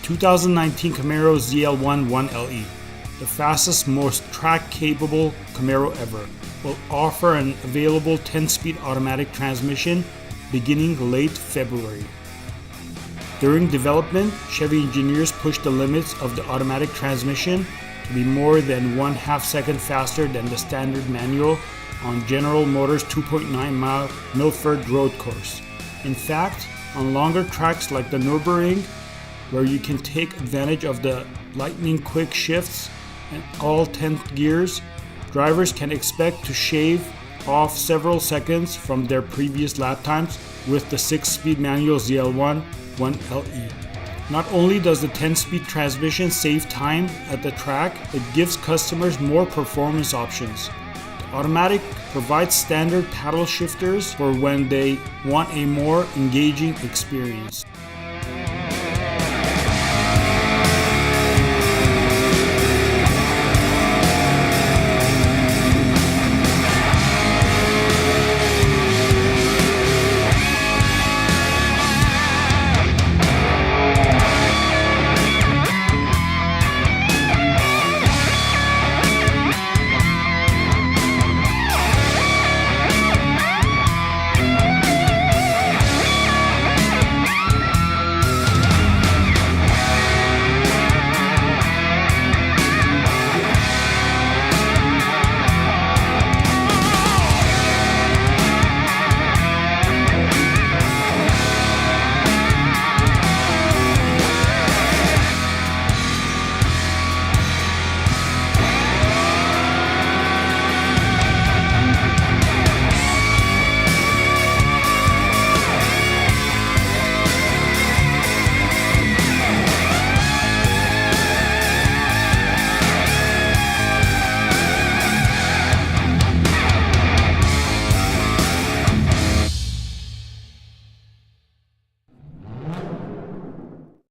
2019 Camaro ZL1 1LE, the fastest, most track-capable Camaro ever, will offer an available 10-speed automatic transmission beginning late February. During development, Chevy engineers pushed the limits of the automatic transmission to be more than 1/2 second faster than the standard manual on General Motors' 2.9-mile Milford Road Course. In fact, on longer tracks like the Nürburgring, where you can take advantage of the lightning-quick shifts and all 10 gears, drivers can expect to shave off several seconds from their previous lap times with the 6-speed manual ZL1 1LE. Not only does the 10-speed transmission save time at the track, it gives customers more performance options. The automatic provides standard paddle shifters for when they want a more engaging experience.